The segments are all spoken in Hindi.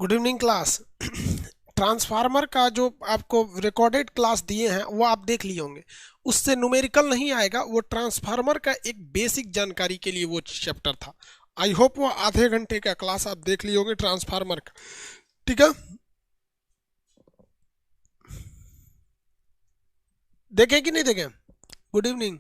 Good evening class. ट्रांसफार्मर का जो आपको रिकॉर्डेड क्लास दिए हैं वो आप देख लिए होंगे। उससे न्यूमेरिकल नहीं आएगा, वो ट्रांसफार्मर का एक बेसिक जानकारी के लिए वो चैप्टर था। आई होप वो आधे घंटे का क्लास आप देख लिए होंगे ट्रांसफार्मर का। ठीक है, देखें कि नहीं देखें? Good evening.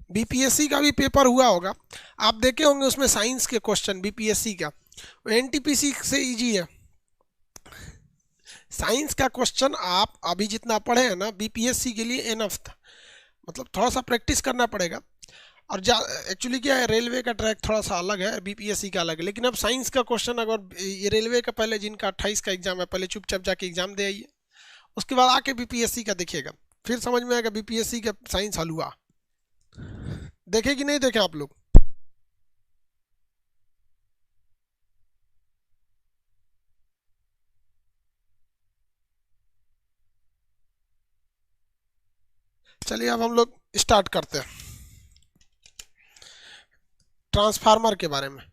बीपीएससी का भी पेपर हुआ होगा, आप देखे होंगे, उसमें साइंस के क्वेश्चन बीपीएससी का एनटीपीसी से इजी है। साइंस का क्वेश्चन आप अभी जितना पढ़े हैं ना, बीपीएससी के लिए एनफ था। मतलब थोड़ा सा प्रैक्टिस करना पड़ेगा। और एक्चुअली क्या है, रेलवे का ट्रैक थोड़ा सा अलग है, बीपीएससी का अलग है। लेकिन अब साइंस का क्वेश्चन, अगर ये रेलवे का पहले जिनका 28 का एग्जाम है, पहले चुपचाप जाके एग्जाम दे आइए, उसके बाद आके बीपीएससी का देखिएगा, फिर समझ में आएगा बीपीएससी का साइंस हलवा। देखे कि नहीं देखे आप लोग? चलिए अब हम लोग स्टार्ट करते हैं ट्रांसफार्मर के बारे में।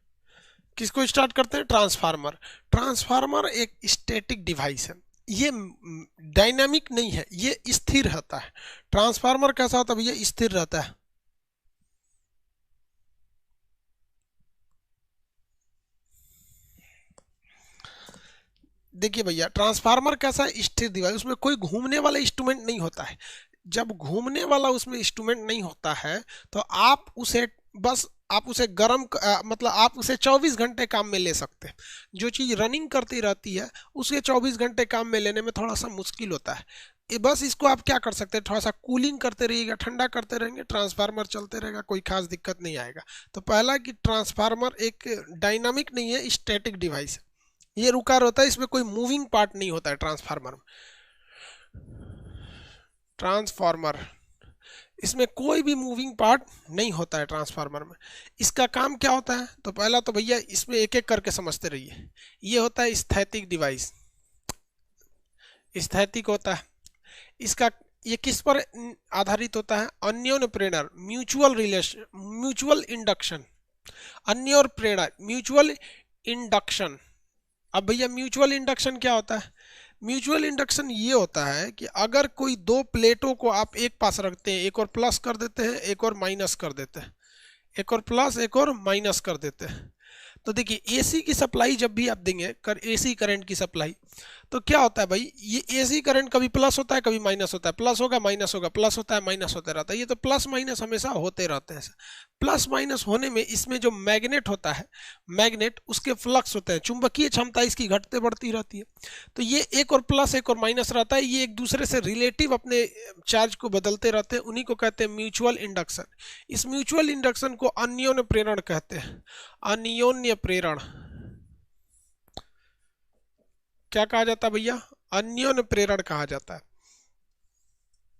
किसको स्टार्ट करते हैं? ट्रांसफार्मर। ट्रांसफार्मर एक स्टैटिक डिवाइस है, ये डायनामिक नहीं है, ये स्थिर रहता है। ट्रांसफार्मर कैसा होता है? ये स्थिर रहता है। देखिए भैया, ट्रांसफार्मर कैसा स्थिर डिवाइस, उसमें कोई घूमने वाला इंस्ट्रूमेंट नहीं होता है। जब घूमने वाला उसमें इंस्ट्रूमेंट नहीं होता है तो आप उसे बस आप उसे मतलब आप उसे 24 घंटे काम में ले सकते हैं। जो चीज़ रनिंग करती रहती है उसे 24 घंटे काम में लेने में थोड़ा सा मुश्किल होता है। बस इसको आप क्या कर सकते हैं, थोड़ा सा कूलिंग करते रहिएगा, ठंडा करते रहेंगे, ट्रांसफार्मर चलते रहेगा, कोई खास दिक्कत नहीं आएगा। तो पहला कि ट्रांसफार्मर एक डायनामिक नहीं है, स्टैटिक डिवाइस है। ये रुका रहता है, इसमें कोई मूविंग पार्ट नहीं होता है ट्रांसफार्मर में। ट्रांसफार्मर, इसमें कोई भी मूविंग पार्ट नहीं होता है ट्रांसफार्मर में। इसका काम क्या होता है? तो पहला तो भैया इसमें एक एक करके समझते रहिए। ये होता है स्थैतिक डिवाइस, स्थैतिक होता है। इसका ये किस पर आधारित होता है? अन्योन्य प्रेरणा, म्यूचुअल रिलेशन, म्यूचुअल इंडक्शन। अन्योन्य प्रेरणा, म्यूचुअल इंडक्शन। अब भैया म्यूचुअल इंडक्शन क्या होता है? म्यूचुअल इंडक्शन ये होता है कि अगर कोई दो प्लेटों को आप एक पास रखते हैं, एक और प्लस कर देते हैं, एक और माइनस कर देते हैं, एक और प्लस एक और माइनस कर देते हैं, तो देखिए एसी की सप्लाई जब भी आप देंगे एसी करंट की सप्लाई, तो क्या होता है भाई, ये एसी करंट कभी प्लस होता है कभी माइनस होता है, प्लस होगा माइनस होगा, प्लस होता है माइनस होता रहता है। ये तो प्लस माइनस हमेशा होते रहते हैं। प्लस माइनस होने में इसमें जो मैग्नेट होता है, मैग्नेट उसके फ्लक्स होते हैं, चुंबकीय क्षमता इसकी घटते बढ़ती रहती है। तो ये एक और प्लस एक और माइनस रहता है, ये एक दूसरे से रिलेटिव अपने चार्ज को बदलते रहते हैं, उन्हीं को कहते हैं म्यूचुअल इंडक्शन। इस म्यूचुअल इंडक्शन को अन्योन्य प्रेरण कहते हैं। अन्योन्य प्रेरण क्या कहा जाता है भैया? अन्योन्य प्रेरण कहा जाता है,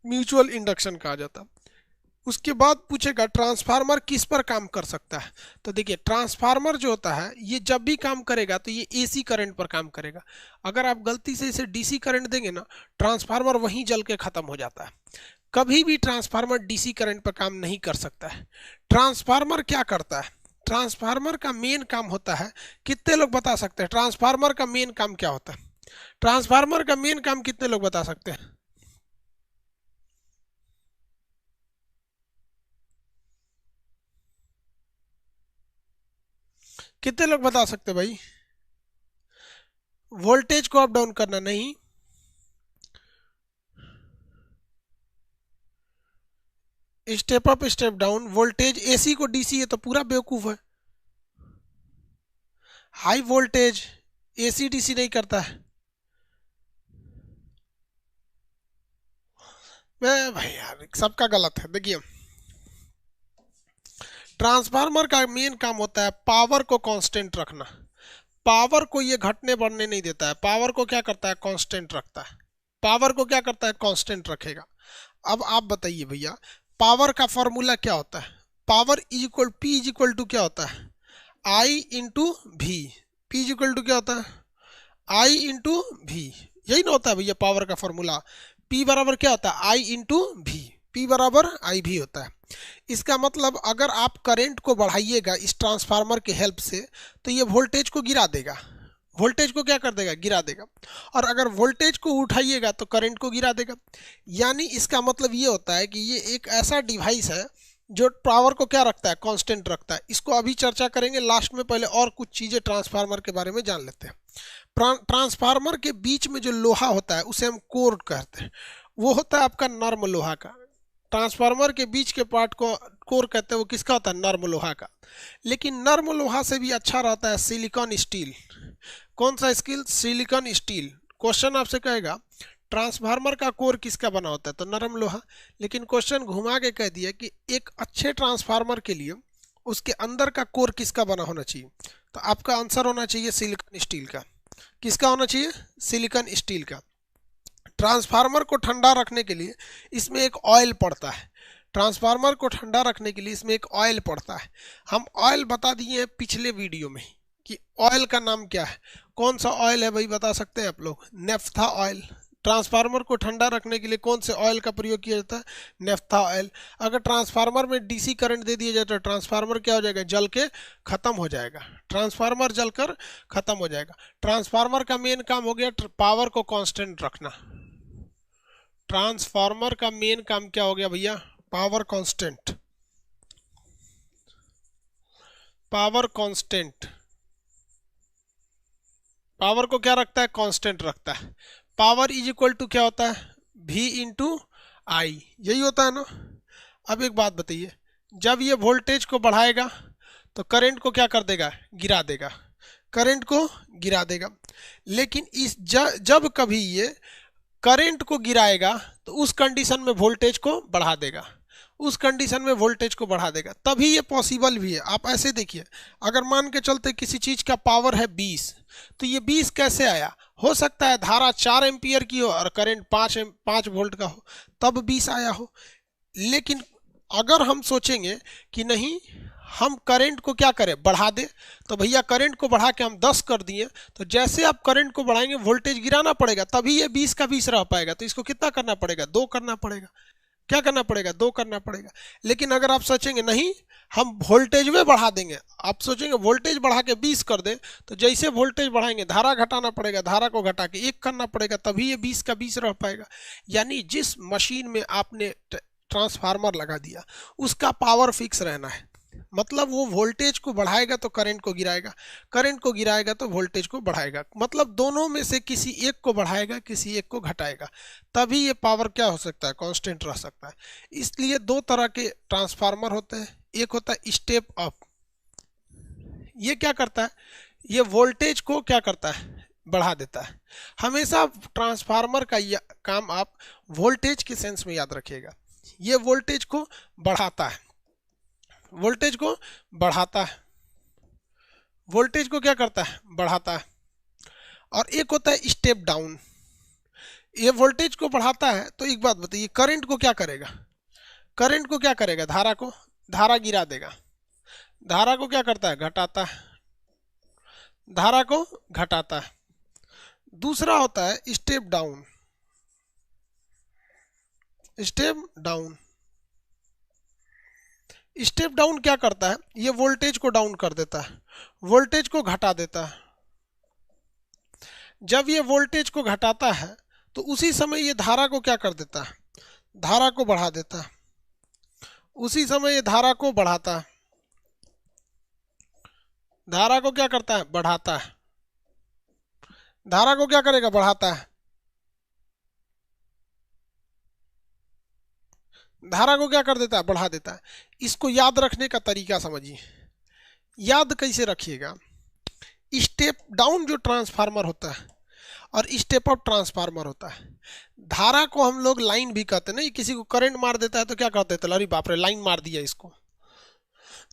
म्यूचुअल इंडक्शन कहा जाता है। उसके बाद पूछेगा ट्रांसफार्मर किस पर काम कर सकता है। तो देखिए ट्रांसफार्मर जो होता है ये जब भी काम करेगा तो ये एसी करंट पर काम करेगा। अगर आप गलती से इसे डीसी करंट देंगे ना, ट्रांसफार्मर वहीं जल के खत्म हो जाता है। कभी भी ट्रांसफार्मर डीसी करंट पर काम नहीं कर सकता है। ट्रांसफार्मर क्या करता है? ट्रांसफार्मर का मेन काम होता है, कितने लोग बता सकते हैं ट्रांसफार्मर का मेन काम क्या होता है? ट्रांसफार्मर का मेन काम कितने लोग बता सकते हैं? कितने लोग बता सकते हैं भाई? वोल्टेज को अप डाउन करना नहीं, step up step down. Voltage AC को डीसी है तो पूरा बेवकूफ है। हाई वोल्टेज एसी डीसी नहीं करता है। मैं भाई यार सबका गलत है। देखिए ट्रांसफार्मर का मेन काम होता है पावर को कांस्टेंट रखना। पावर को ये घटने बढ़ने नहीं देता है, पावर को क्या करता है? कांस्टेंट रखता है। पावर को क्या करता है? कांस्टेंट रखेगा। अब आप बताइए भैया, पावर का फॉर्मूला क्या होता है? Power is equal P is equal to क्या होता है? आई इंटू भी। पी इज इक्वल टू क्या होता है? आई इंटू भी। यही ना होता है भैया पावर का फॉर्मूला। पी बराबर क्या होता है? आई इंटू भी। पी बराबर आई भी होता है। इसका मतलब अगर आप करंट को बढ़ाइएगा इस ट्रांसफार्मर के हेल्प से तो ये वोल्टेज को गिरा देगा, वोल्टेज को क्या कर देगा, गिरा देगा। और अगर वोल्टेज को उठाइएगा तो करंट को गिरा देगा। यानी इसका मतलब ये होता है कि ये एक ऐसा डिवाइस है जो पावर को क्या रखता है, कांस्टेंट रखता है। इसको अभी चर्चा करेंगे लास्ट में, पहले और कुछ चीज़ें ट्रांसफार्मर के बारे में जान लेते हैं। ट्रांसफार्मर के बीच में जो लोहा होता है उसे हम कोर कहते हैं, वो होता है आपका नर्म लोहा का। ट्रांसफार्मर के बीच के पार्ट को कोर कहते हैं, वो किसका होता है, नर्म लोहा का। लेकिन नर्म लोहा से भी अच्छा रहता है सिलिकॉन स्टील। कौन सा स्टील, सिलिकॉन स्टील। क्वेश्चन आपसे कहेगा ट्रांसफार्मर का कोर किसका बना होता है, तो नरम लोहा। लेकिन क्वेश्चन घुमा के कह दिया कि एक अच्छे ट्रांसफार्मर के लिए उसके अंदर का कोर किसका बना होना चाहिए, तो आपका आंसर होना चाहिए सिलिकॉन स्टील का। किसका होना चाहिए, सिलिकॉन स्टील का। ट्रांसफार्मर को ठंडा रखने के लिए इसमें एक ऑयल पड़ता है, ट्रांसफार्मर को ठंडा रखने के लिए इसमें एक ऑयल पड़ता है। हम ऑयल बता दिए पिछले वीडियो में कि ऑयल का नाम क्या है। कौन सा ऑयल है भाई, बता सकते हैं आप लोग, नेफ्था ऑयल। ट्रांसफार्मर को ठंडा रखने के लिए कौन से ऑयल का प्रयोग किया जाता है, नेफ्था ऑयल। अगर ट्रांसफार्मर में डीसी करंट दे दिया जाए तो ट्रांसफार्मर क्या हो जाएगा, जल के खत्म हो जाएगा, ट्रांसफार्मर जलकर खत्म हो जाएगा। ट्रांसफार्मर का मेन काम हो गया पावर को कांस्टेंट रखना। ट्रांसफार्मर का मेन काम क्या हो गया भैया, power constant. Power constant, power को क्या रखता है, कांस्टेंट रखता है। पावर इज इक्वल टू क्या होता है, V इंटू आई, यही होता है ना। अब एक बात बताइए, जब ये वोल्टेज को बढ़ाएगा तो करंट को क्या कर देगा, गिरा देगा, करंट को गिरा देगा। लेकिन इस जब कभी ये करंट को गिराएगा तो उस कंडीशन में वोल्टेज को बढ़ा देगा, उस कंडीशन में वोल्टेज को बढ़ा देगा, तभी ये पॉसिबल भी है। आप ऐसे देखिए, अगर मान के चलते किसी चीज़ का पावर है 20, तो ये 20 कैसे आया, हो सकता है धारा 4 एम्पियर की हो और करंट 5 वोल्ट का हो, तब 20 आया हो। लेकिन अगर हम सोचेंगे कि नहीं, हम करंट को क्या करें, बढ़ा दें, तो भैया करंट को बढ़ा के हम 10 कर दिए, तो जैसे आप करंट को बढ़ाएंगे वोल्टेज गिराना पड़ेगा, तभी ये 20 का 20 रह पाएगा। तो इसको कितना करना पड़ेगा, 2 करना पड़ेगा। क्या करना पड़ेगा, 2 करना पड़ेगा। लेकिन अगर आप सोचेंगे नहीं हम वोल्टेज में बढ़ा देंगे, आप सोचेंगे वोल्टेज बढ़ा के 20 कर दें, तो जैसे वोल्टेज बढ़ाएंगे धारा घटाना पड़ेगा, धारा को घटा के 1 करना पड़ेगा, तभी ये 20 का 20 रह पाएगा। यानी जिस मशीन में आपने ट्रांसफार्मर लगा दिया उसका पावर फिक्स रहना है, मतलब वो वोल्टेज को बढ़ाएगा तो करंट को गिराएगा, करंट को गिराएगा तो वोल्टेज को बढ़ाएगा, मतलब दोनों में से किसी एक को बढ़ाएगा, किसी एक को घटाएगा, तभी ये पावर क्या हो सकता है, कांस्टेंट रह सकता है। इसलिए 2 तरह के ट्रांसफार्मर होते हैं, एक होता है स्टेप अप, ये क्या करता है, ये वोल्टेज को क्या करता है, बढ़ा देता है। हमेशा ट्रांसफार्मर का काम आप वोल्टेज के सेंस में याद रखिएगा, ये वोल्टेज को बढ़ाता है, वोल्टेज को बढ़ाता है, वोल्टेज को क्या करता है, बढ़ाता है। और एक होता है स्टेप डाउन, ये वोल्टेज को बढ़ाता है। तो एक बात बताइए, करंट को क्या करेगा, करंट को क्या करेगा, धारा गिरा देगा, धारा को क्या करता है, घटाता है, धारा को घटाता है। दूसरा होता है step down, step down, step down क्या करता है, ये वोल्टेज को डाउन कर देता है, वोल्टेज को घटा देता है। जब ये वोल्टेज को घटाता है तो उसी समय ये धारा को क्या कर देता है, धारा को बढ़ा देता है, उसी समय ये धारा को बढ़ाता है, धारा को क्या करता है, बढ़ाता है, धारा को क्या करेगा, बढ़ाता है, धारा को क्या कर देता है, बढ़ा देता है। इसको याद रखने का तरीका समझिए, याद कैसे रखिएगा, स्टेप डाउन जो ट्रांसफार्मर होता है और स्टेप अप ट्रांसफार्मर होता है। धारा को हम लोग लाइन भी कहते हैं ना, किसी को करंट मार देता है तो क्या कहते हैं, अरे बाप रे लाइन मार दिया, इसको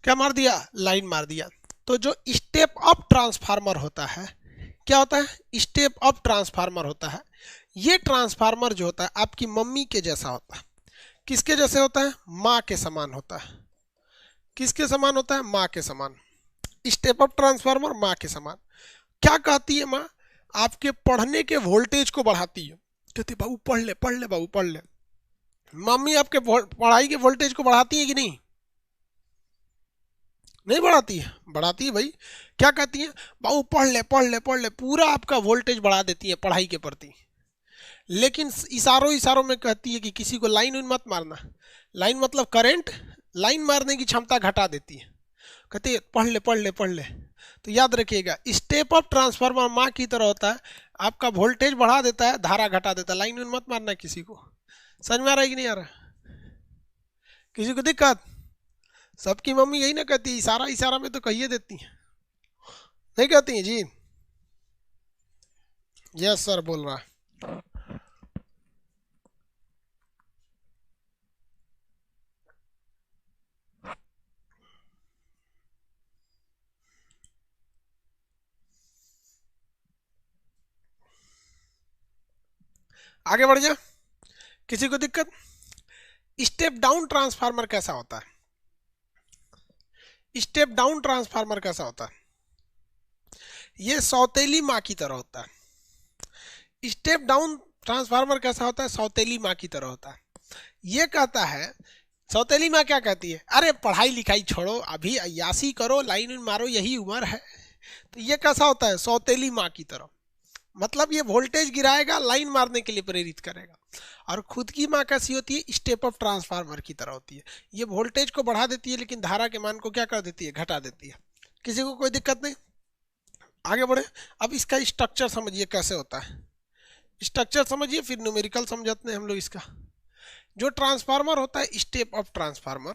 क्या मार दिया, लाइन मार दिया। तो जो स्टेप अप ट्रांसफार्मर होता है, क्या होता है, स्टेप अप ट्रांसफार्मर होता है। ये ट्रांसफार्मर जो होता है आपकी मम्मी के जैसा होता है। किसके जैसे होता है, माँ के समान होता है। किसके समान होता है, माँ के समान। स्टेप अप ट्रांसफार्मर माँ के समान। क्या कहती है माँ, आपके पढ़ने के वोल्टेज को बढ़ाती है, कहती बाबू पढ़ ले, पढ़ ले बाबू, पढ़ ले। मम्मी आपके पढ़ाई के वोल्टेज को बढ़ाती है कि नहीं, नहीं बढ़ाती है, बढ़ाती है भाई। क्या कहती है, बाबू पढ़ ले पढ़ ले पढ़ ले, पूरा आपका वोल्टेज बढ़ा देती है पढ़ाई के प्रति। लेकिन इशारों इशारों में कहती है कि किसी को लाइन उन मत मारना। लाइन मतलब करंट, लाइन मारने की क्षमता घटा देती है। कहती है पढ़ ले पढ़ ले पढ़ ले। तो याद रखिएगा, स्टेप अप ट्रांसफार्मर माँ की तरह होता है, आपका वोल्टेज बढ़ा देता है, धारा घटा देता है। लाइन उन मत मारना किसी को। समझ में आ रहा है कि नहीं आ रहा? किसी को दिक्कत? सबकी मम्मी यही ना कहती है, इशारा इशारा में तो कहिए देती है, नहीं कहती है जी? यस सर बोल रहा है। आगे बढ़ जा। किसी को दिक्कत? स्टेप डाउन ट्रांसफार्मर कैसा होता है? स्टेप डाउन ट्रांसफार्मर कैसा होता है? ये सौतेली माँ की तरह होता है। स्टेप डाउन ट्रांसफार्मर कैसा होता है? सौतेली माँ की तरह होता है। ये कहता है, सौतेली माँ क्या कहती है, अरे पढ़ाई लिखाई छोड़ो, अभी अय्यासी करो, लाइन मारो, यही उम्र है। तो ये कैसा होता है? सौतेली माँ की तरह। मतलब ये वोल्टेज गिराएगा, लाइन मारने के लिए प्रेरित करेगा। और खुद की माँ कैसी होती है? स्टेप अप ट्रांसफार्मर की तरह होती है। ये वोल्टेज को बढ़ा देती है, लेकिन धारा के मान को क्या कर देती है? घटा देती है। किसी को कोई दिक्कत नहीं? आगे बढ़े। अब इसका स्ट्रक्चर समझिए कैसे होता है। स्ट्रक्चर समझिए, फिर न्यूमेरिकल समझाते हैं हम लोग इसका। जो ट्रांसफार्मर होता है step up transformer,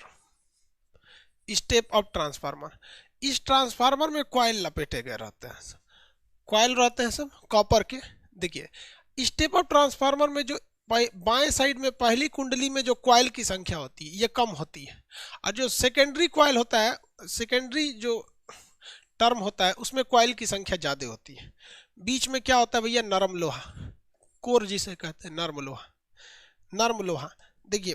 step up transformer, इस ट्रांसफार्मर में कॉइल लपेटे गए रहते हैं, कॉइल रहते हैं सब कॉपर के। देखिए स्टेप अप ट्रांसफार्मर में जो बाएं साइड में पहली कुंडली में जो कॉइल की संख्या होती है ये कम होती है, और जो सेकेंडरी कॉइल होता है, सेकेंडरी जो टर्म होता है उसमें कॉइल की संख्या ज्यादा होती है। बीच में क्या होता है भैया? नरम लोहा, कोर जिसे कहते हैं, नर्म लोहा, नर्म लोहा। देखिए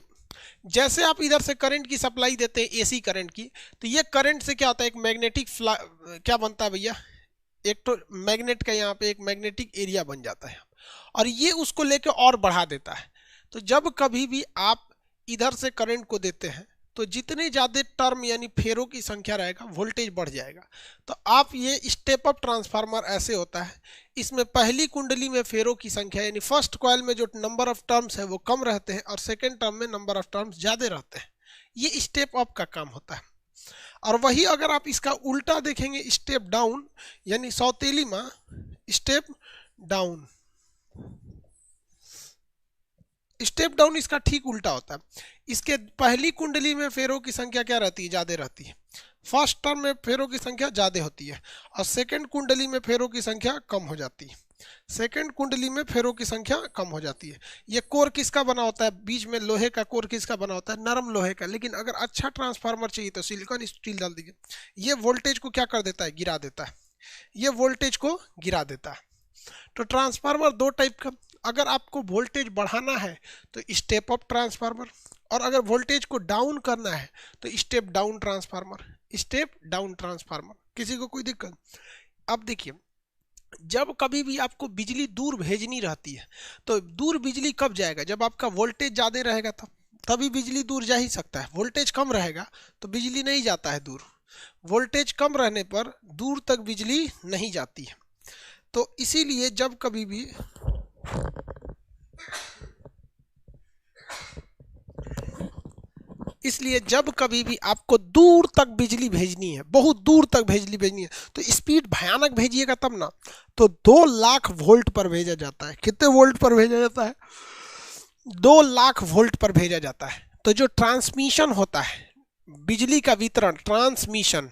जैसे आप इधर से करंट की सप्लाई देते हैं, एसी करंट की, तो ये करंट से क्या होता है? एक मैग्नेटिक क्या बनता है भैया? एक तो मैग्नेट का यहाँ पे एक मैग्नेटिक एरिया बन जाता है, और ये उसको लेके और बढ़ा देता है। तो जब कभी भी आप इधर से करंट को देते हैं, तो जितने ज़्यादा टर्म यानी फेरों की संख्या रहेगा, वोल्टेज बढ़ जाएगा। तो आप ये स्टेप अप ट्रांसफार्मर ऐसे होता है, इसमें पहली कुंडली में फेरों की संख्या यानी फर्स्ट कॉइल में जो नंबर ऑफ टर्म्स है वो कम रहते हैं, और सेकेंड टर्म में नंबर ऑफ टर्म्स ज़्यादा रहते हैं। ये स्टेप अप का काम होता है। और वही अगर आप इसका उल्टा देखेंगे, स्टेप डाउन यानी सौतेली माँ, स्टेप डाउन, स्टेप डाउन इसका ठीक उल्टा होता है। इसके पहली कुंडली में फेरों की संख्या क्या रहती है? ज्यादा रहती है। फर्स्ट टर्म में फेरों की संख्या ज्यादा होती है, और सेकंड कुंडली में फेरों की संख्या कम हो जाती है। सेकंड कुंडली में फेरों की संख्या कम हो जाती है। ये कोर किसका बना होता है? बीच में लोहे का कोर किसका बना होता है? नरम लोहे का। लेकिन अगर अच्छा ट्रांसफार्मर चाहिए तो सिलिकॉन स्टील डाल दीजिए। ये वोल्टेज को क्या कर देता है? गिरा देता है। ये वोल्टेज को गिरा देता है। तो ट्रांसफार्मर दो टाइप का, अगर आपको वोल्टेज बढ़ाना है तो स्टेप अप ट्रांसफार्मर, और अगर वोल्टेज को डाउन करना है तो step down transformer, step down transformer. किसी को कोई दिक्कत? अब देखिए, जब कभी भी आपको बिजली दूर भेजनी रहती है, तो दूर बिजली कब जाएगा? जब आपका वोल्टेज ज़्यादा रहेगा तब, तभी बिजली दूर जा ही सकता है। वोल्टेज कम रहेगा तो बिजली नहीं जाता है दूर। वोल्टेज कम रहने पर दूर तक बिजली नहीं जाती है। तो इसीलिए जब कभी भी इसलिए जब कभी भी आपको दूर तक बिजली भेजनी है, बहुत दूर तक बिजली भेजनी है, तो स्पीड भयानक भेजिएगा तब ना। तो 2 लाख वोल्ट पर भेजा जाता है। कितने वोल्ट पर भेजा जाता है? 2 लाख वोल्ट पर भेजा जाता है। तो जो ट्रांसमिशन होता है, बिजली का वितरण, ट्रांसमिशन,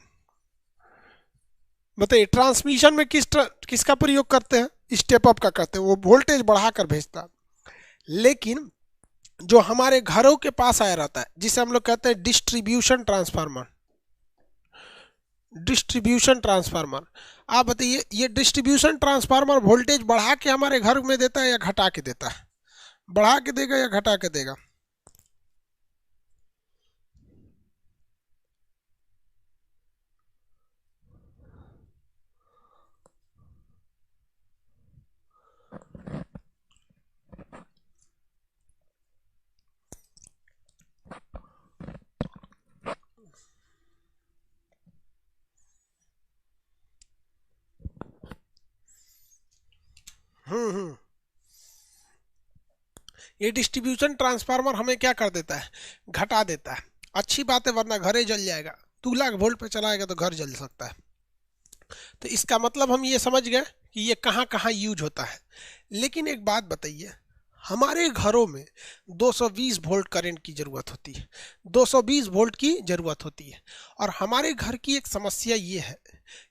बताइए ट्रांसमिशन में किसका प्रयोग करते हैं? स्टेप अप का करते हैं, वो वोल्टेज बढ़ाकर भेजता है। लेकिन जो हमारे घरों के पास आया रहता है, जिसे हम लोग कहते हैं डिस्ट्रीब्यूशन ट्रांसफार्मर, डिस्ट्रीब्यूशन ट्रांसफार्मर, आप बताइए ये डिस्ट्रीब्यूशन ट्रांसफार्मर वोल्टेज बढ़ा के हमारे घर में देता है या घटा के देता है? बढ़ा के देगा या घटा के देगा? ये डिस्ट्रीब्यूशन ट्रांसफार्मर हमें क्या कर देता है, घटा देता है। अच्छी बात है, वरना घर ही जल जाएगा। 2 लाख वोल्ट पे चलाएगा तो घर जल सकता है। तो इसका मतलब हम ये समझ गए कि ये कहाँ कहाँ यूज होता है। लेकिन एक बात बताइए, हमारे घरों में 220 वोल्ट करंट की ज़रूरत होती है, 220 वोल्ट की ज़रूरत होती है। और हमारे घर की एक समस्या ये है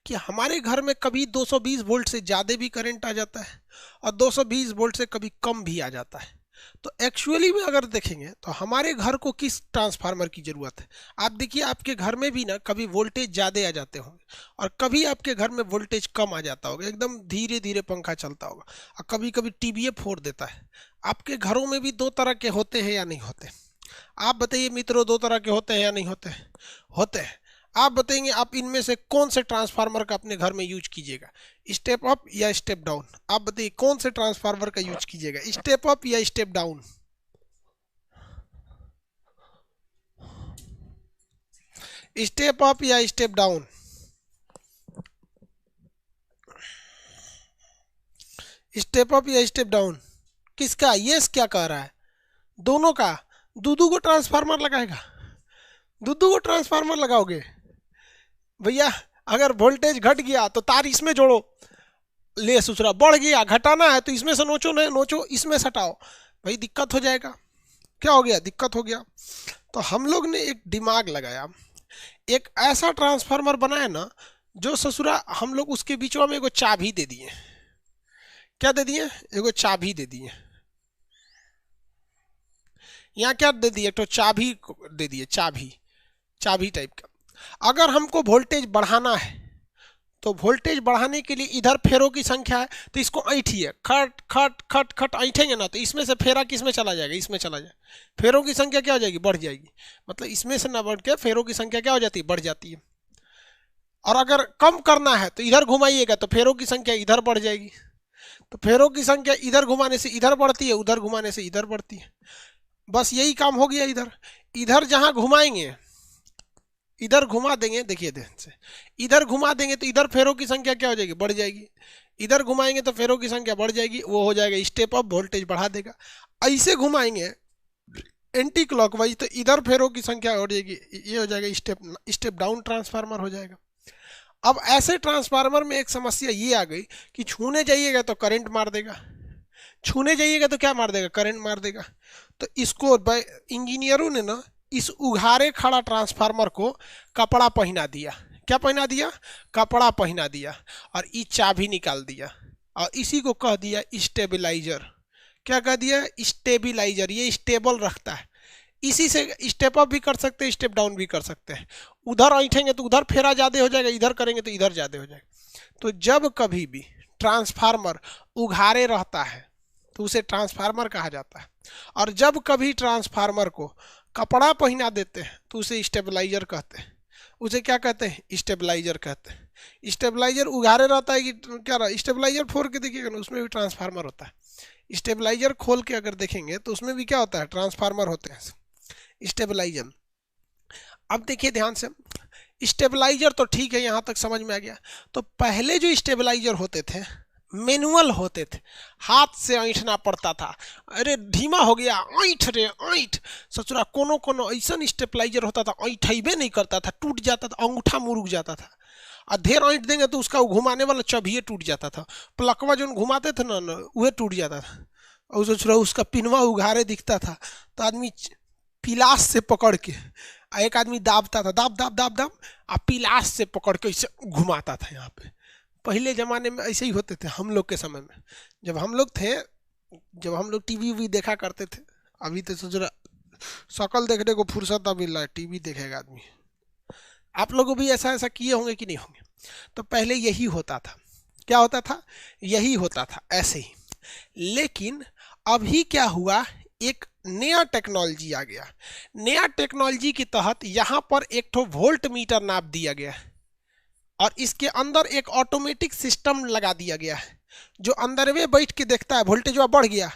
कि हमारे घर में कभी 220 वोल्ट से ज़्यादा भी करंट आ जाता है और 220 वोल्ट से कभी कम भी आ जाता है। तो एक्चुअली में अगर देखेंगे तो हमारे घर को किस ट्रांसफार्मर की ज़रूरत है। आप देखिए, आपके घर में भी ना कभी वोल्टेज ज़्यादा आ जाते होंगे और कभी आपके घर में वोल्टेज कम आ जाता होगा, एकदम धीरे धीरे पंखा चलता होगा, और कभी कभी टीवी फोड़ देता है। आपके घरों में भी 2 तरह के होते हैं या नहीं होते? आप बताइए मित्रों, 2 तरह के होते हैं या नहीं होते? होते हैं। आप बताएंगे, आप इनमें से कौन से ट्रांसफार्मर का अपने घर में यूज कीजिएगा, स्टेप अप या स्टेप डाउन? आप बताइए कौन से ट्रांसफार्मर का यूज कीजिएगा, स्टेप अप या स्टेप डाउन? स्टेप अप या स्टेप डाउन? स्टेप अप या स्टेप डाउन? किसका यस क्या कह रहा है? दोनों का। दूधू को ट्रांसफार्मर लगाएगा? दूधू को ट्रांसफार्मर लगाओगे? भैया अगर वोल्टेज घट गया तो तार इसमें जोड़ो, ले सुसरा बढ़ गया, घटाना है तो इसमें से नोचो, नहीं नोचो इसमें से हटाओ, भाई दिक्कत हो जाएगा। क्या हो गया? दिक्कत हो गया। तो हम लोग ने एक दिमाग लगाया, एक ऐसा ट्रांसफार्मर बनाया ना, जो ससुरा हम लोग उसके बीचवा में एगो चाबी दे दिए। क्या दे दिए? एगो चाबी दे दिए। यहाँ क्या दे दिए? तो चाबी दे दिए, चाबी, चाबी टाइप का। अगर हमको वोल्टेज बढ़ाना है तो वोल्टेज बढ़ाने के लिए इधर फेरों की संख्या है, तो इसको ऐठिए, खट खट खट खट ऐठेंगे ना, तो इसमें से फेरा किस में चला जाएगा? इसमें चला जाएगा। फेरों की संख्या क्या हो जाएगी? बढ़ जाएगी। मतलब इसमें से ना बढ़ के फेरों की संख्या क्या हो जाती है? बढ़ जाती है। और अगर कम करना है तो इधर घुमाइएगा तो फेरों की संख्या इधर बढ़ जाएगी। तो फेरों की संख्या इधर घुमाने से इधर बढ़ती है, उधर घुमाने से इधर बढ़ती है। बस यही काम हो गया। इधर इधर जहां घुमाएंगे, इधर घुमा देंगे, देखिए ध्यान से, इधर घुमा देंगे तो इधर फेरों की संख्या क्या हो जाएगी? बढ़ जाएगी। इधर घुमाएंगे तो फेरों की संख्या बढ़ जाएगी, वो हो जाएगा स्टेप अप, वोल्टेज बढ़ा देगा। ऐसे घुमाएंगे एंटी क्लॉकवाइज तो इधर फेरों की संख्या बढ़ जाएगी, ये हो जाएगा स्टेप डाउन ट्रांसफार्मर हो जाएगा। अब ऐसे ट्रांसफार्मर में एक समस्या ये आ गई कि छूने जाइएगा तो करंट मार देगा, छूने जाइएगा तो क्या मार देगा? करंट मार देगा। तो इसको इंजीनियरों ने ना इस उघारे खड़ा ट्रांसफार्मर को कपड़ा पहना दिया। क्या पहना दिया? कपड़ा पहना दिया, और ये चाबी निकाल दिया और इसी को कह दिया स्टेबलाइजर। क्या कह दिया? स्टेबलाइजर। ये स्टेबल रखता है, इसी से स्टेप अप भी कर सकते हैं, स्टेप डाउन भी कर सकते हैं। उधर ऐठेंगे तो उधर फेरा ज़्यादा हो जाएगा, इधर करेंगे तो इधर ज़्यादा हो जाएगा। तो जब कभी भी ट्रांसफार्मर उघारे रहता है तो उसे ट्रांसफार्मर कहा जाता है, और जब कभी ट्रांसफार्मर को कपड़ा पहना देते हैं तो उसे स्टेबलाइजर कहते हैं। उसे क्या कहते हैं? स्टेबलाइजर कहते हैं। स्टेबलाइजर उघारे रहता है कि क्या रहा? स्टेबलाइजर फोड़ के देखिएगा ना, उसमें भी ट्रांसफार्मर होता है। स्टेबलाइजर खोल के अगर देखेंगे तो उसमें भी क्या होता है? ट्रांसफार्मर होते हैं, स्टेबलाइजर। अब देखिए ध्यान से, स्टेबलाइजर तो ठीक है, यहाँ तक समझ में आ गया। तो पहले जो स्टेबलाइजर होते थे मैनुअल होते थे, हाथ से ऐंठना पड़ता था। अरे धीमा हो गया, ऐंठ रे ऐंठ, ससुरा कोनो कोनो ऐसा स्टेबलाइजर होता था ऐंठेबे नहीं करता था, टूट जाता था, अंगूठा मुरुक जाता था। और ढेर ऐंठ देंगे तो उसका घुमाने वाला चबिये टूट जाता था, प्लकवा जो घुमाते थे ना वह टूट जाता था, और ससुरा उसका पिनवा उघारे दिखता था। तो आदमी पिलास से पकड़ के, एक आदमी दाबता था, दाब दाब दाब दाब, और पिलास से पकड़ के इसे घुमाता था। यहाँ पे पहले ज़माने में ऐसे ही होते थे। हम लोग के समय में जब हम लोग थे, जब हम लोग टीवी भी देखा करते थे, अभी तो सोच रहा शकल देखने को फुर्सत मिल रहा है, टीवी देखेगा आदमी। आप लोगों भी ऐसा ऐसा किए होंगे कि नहीं होंगे? तो पहले यही होता था। क्या होता था? यही होता था, ऐसे ही। लेकिन अभी क्या हुआ, एक नया टेक्नोलॉजी आ गया। नया टेक्नोलॉजी के तहत यहाँ पर एक ठो वोल्ट मीटर नाप दिया गया है, और इसके अंदर एक ऑटोमेटिक सिस्टम लगा दिया गया है, जो अंदर में बैठ के देखता है वोल्टेज बढ़ गया,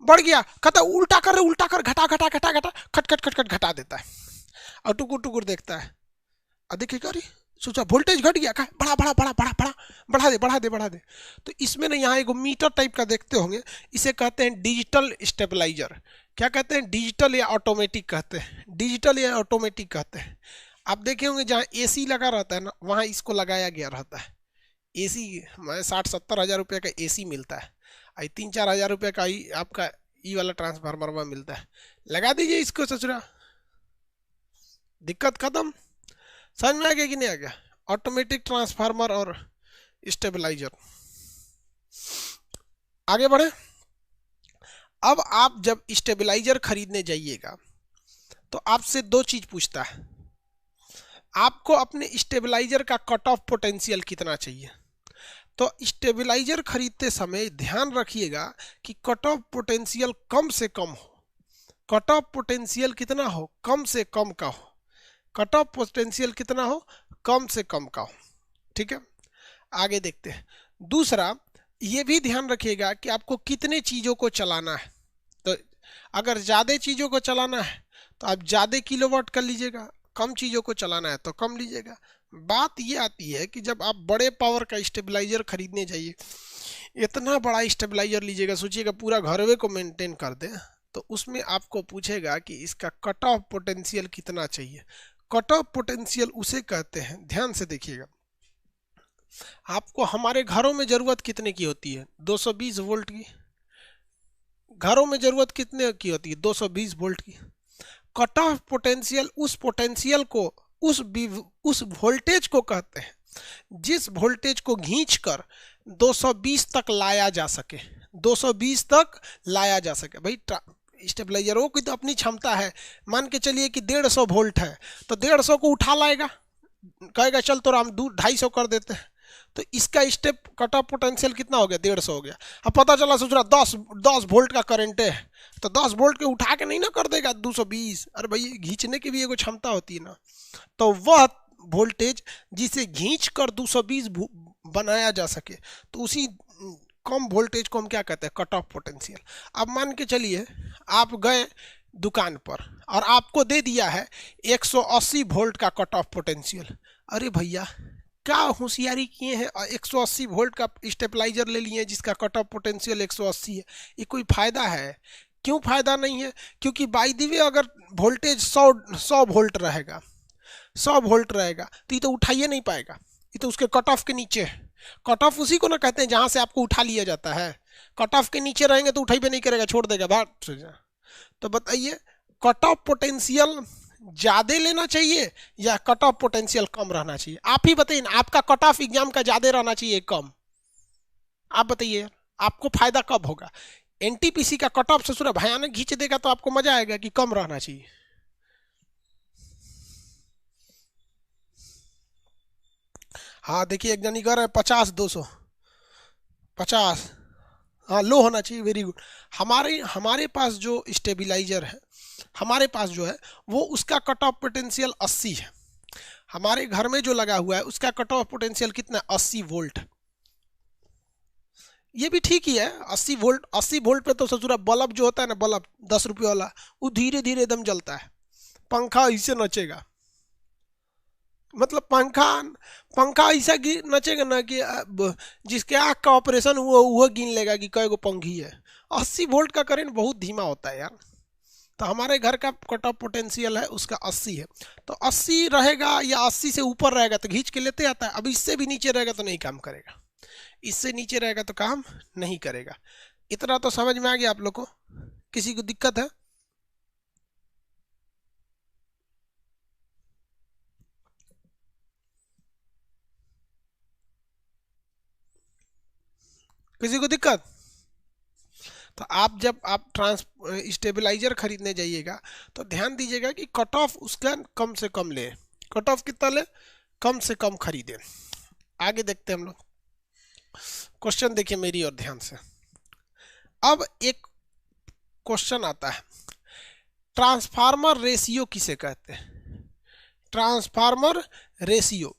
बढ़ गया, कहता उल्टा कर, उल्टा कर, घटा घटा घटा घटा, खट खट खट खट घटा देता है, और टुकुर टुकुर देखता है। देखिएगा, अरे सोचा वोल्टेज घट गया, कहा बढ़ा बढ़ा बढ़ा बढ़ा बढ़ा, बढ़ा दे बढ़ा दे बढ़ा दे। तो इसमें ना यहाँ एक मीटर टाइप का देखते होंगे, इसे कहते हैं डिजिटल स्टेबलाइजर। क्या कहते हैं? डिजिटल या ऑटोमेटिक कहते हैं, डिजिटल या ऑटोमेटिक कहते हैं। आप देखे होंगे जहाँ एसी लगा रहता है ना, वहाँ इसको लगाया गया रहता है। एसी 60-70 हज़ार रुपये का एसी मिलता है, आई 3-4 हज़ार रुपये का ही आपका ई वाला ट्रांसफार्मर में मिलता है। लगा दीजिए इसको ससुरा, दिक्कत खत्म। समझ में आ गया कि नहीं आ गया? ऑटोमेटिक ट्रांसफार्मर और स्टेबलाइजर। आगे बढ़े। अब आप जब स्टेबलाइजर खरीदने जाइएगा तो आपसे दो चीज पूछता है, आपको अपने स्टेबलाइजर का कट ऑफ पोटेंशियल कितना चाहिए। तो स्टेबलाइजर खरीदते समय ध्यान रखिएगा कि कट ऑफ पोटेंशियल कम से कम हो। कट ऑफ पोटेंशियल कितना हो? कम से कम का हो। कट ऑफ पोटेंशियल कितना हो? कम से कम का हो। ठीक है, आगे देखते हैं। दूसरा ये भी ध्यान रखिएगा कि आपको कितने चीज़ों को चलाना है। तो अगर ज़्यादा चीज़ों को चलाना है तो आप ज़्यादा किलोवाट कर लीजिएगा, कम चीज़ों को चलाना है तो कम लीजिएगा। बात ये आती है कि जब आप बड़े पावर का स्टेबलाइजर खरीदने जाइए, इतना बड़ा स्टेबलाइजर लीजिएगा, सोचिएगा पूरा घरवे को मेंटेन कर दे, तो उसमें आपको पूछेगा कि इसका कट ऑफ पोटेंशियल कितना चाहिए। कट ऑफ पोटेंशियल उसे कहते हैं, ध्यान से देखिएगा, आपको हमारे घरों में ज़रूरत कितने की होती है? 220 वोल्ट की। घरों में ज़रूरत कितने की होती है? 220 वोल्ट की। कट ऑफ पोटेंशियल उस पोटेंशियल को, उस वोल्टेज को कहते हैं जिस वोल्टेज को खींचकर 220 तक लाया जा सके। 220 तक लाया जा सके। भाई स्टेबलाइजरों की तो अपनी क्षमता है, मान के चलिए कि 150 वोल्ट है, तो 150 को उठा लाएगा, कहेगा चल तो हम 250 कर देते हैं। तो इसका स्टेप कट ऑफ पोटेंशियल कितना हो गया? 150 हो गया। अब पता चला सोच रहा 10 वोल्ट का करंट है, तो 10 वोल्ट के उठा के नहीं ना कर देगा 220। अरे भाई खींचने की भी एक क्षमता होती है ना। तो वह वोल्टेज जिसे खींच कर 220 बनाया जा सके, तो उसी कम वोल्टेज को हम क्या कहते हैं? Cut off potential. अब मान के चलिए आप गए दुकान पर और आपको दे दिया है 180 वोल्ट का कट ऑफ पोटेंशियल। अरे भैया क्या होशियारी किए हैं, 180 वोल्ट का स्टेबलाइजर ले लिए जिसका कट ऑफ पोटेंशियल 180 है। ये कोई फ़ायदा है? क्यों फ़ायदा नहीं है? क्योंकि बाय द वे अगर वोल्टेज 100 वोल्ट रहेगा, 100 वोल्ट रहेगा, तो ये तो उठाइए नहीं पाएगा, ये तो उसके कट ऑफ के नीचे है। कट ऑफ उसी को ना कहते हैं जहाँ से आपको उठा लिया जाता है। कट ऑफ के नीचे रहेंगे तो उठाई भी नहीं करेगा, छोड़ देगा बाहर। तो बताइए कट ऑफ पोटेंशियल ज़्यादा लेना चाहिए या कट ऑफ पोटेंशियल कम रहना चाहिए? आप ही बताइए ना, आपका कट ऑफ एग्जाम का ज़्यादा रहना चाहिए कम? आप बताइए आपको फायदा कब होगा? एनटीपीसी का कट ऑफ ससुरा भयानक खींच देगा तो आपको मजा आएगा कि कम रहना चाहिए? हाँ देखिए एक जनी कह रहे हैं 50 200 50, हाँ लो होना चाहिए। Very good. हमारे पास जो स्टेबलाइजर है, हमारे पास जो है वो उसका कट ऑफ पोटेंशियल 80 है। हमारे घर में जो लगा हुआ है उसका कट ऑफ पोटेंशियल कितना है? 80 वोल्ट। ये भी ठीक ही है 80 वोल्ट। 80 वोल्ट पे तो ससुरा बल्ब जो होता है ना, बल्ब 10 रुपये वाला, वो धीरे धीरे एकदम जलता है, पंखा इससे नचेगा। मतलब पंखा ऐसा नचेगा ना कि जिसके आँख का ऑपरेशन हुआ वह गिन लेगा कि कई गो पंखी है। 80 वोल्ट का करंट बहुत धीमा होता है यार। तो हमारे घर का कट ऑफ पोटेंशियल है उसका 80 है, तो 80 रहेगा या 80 से ऊपर रहेगा तो खींच के लेते आता है। अब इससे भी नीचे रहेगा तो नहीं काम करेगा, इससे नीचे रहेगा तो काम नहीं करेगा। इतना तो समझ में आ गया आप लोग को? किसी को दिक्कत है? किसी को दिक्कत? तो आप जब आप स्टेबलाइजर खरीदने जाइएगा तो ध्यान दीजिएगा कि कट ऑफ उसका कम से कम ले। कट ऑफ कितना ले? कम से कम खरीदे। आगे देखते हैं हम लोग। क्वेश्चन देखिए मेरी और ध्यान से। अब एक क्वेश्चन आता है, ट्रांसफार्मर रेशियो किसे कहते हैं? Transformer ratio.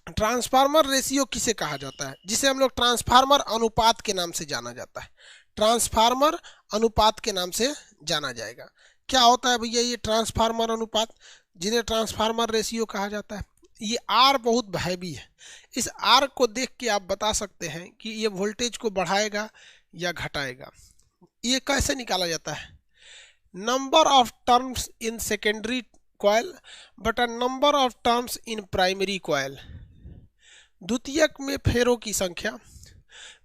ट्रांसफार्मर रेशियो किसे कहा जाता है? जिसे हम लोग ट्रांसफार्मर अनुपात के नाम से जाना जाता है। ट्रांसफार्मर अनुपात के नाम से जाना जाएगा। क्या होता है भैया ये ट्रांसफार्मर अनुपात, जिन्हें ट्रांसफार्मर रेशियो कहा जाता है? ये आर बहुत हैवी है। इस आर को देख के आप बता सकते हैं कि ये वोल्टेज को बढ़ाएगा या घटाएगा। ये कैसे निकाला जाता है? Number of turns in secondary coil बटा number of turns in primary coil. द्वितीयक में फेरों की संख्या,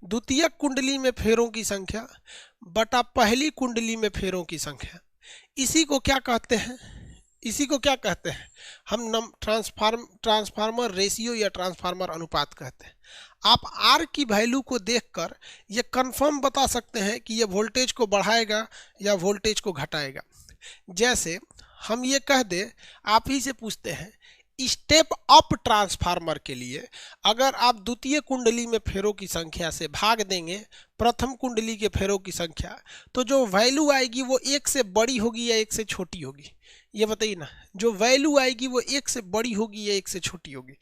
द्वितीयक कुंडली में फेरों की संख्या बटा पहली कुंडली में फेरों की संख्या। इसी को क्या कहते हैं? इसी को क्या कहते हैं? हम ट्रांसफार्मर रेशियो या ट्रांसफार्मर अनुपात कहते हैं। आप आर की वैल्यू को देखकर ये कंफर्म बता सकते हैं कि ये वोल्टेज को बढ़ाएगा या वोल्टेज को घटाएगा। जैसे हम ये कह दें, आप ही से पूछते हैं, स्टेप अप ट्रांसफार्मर के लिए अगर आप द्वितीय कुंडली में फेरों की संख्या से भाग देंगे प्रथम कुंडली के फेरों की संख्या, तो जो वैल्यू आएगी वो 1 से बड़ी होगी या 1 से छोटी होगी? ये बताइए ना, जो वैल्यू आएगी वो 1 से बड़ी होगी या 1 से छोटी होगी?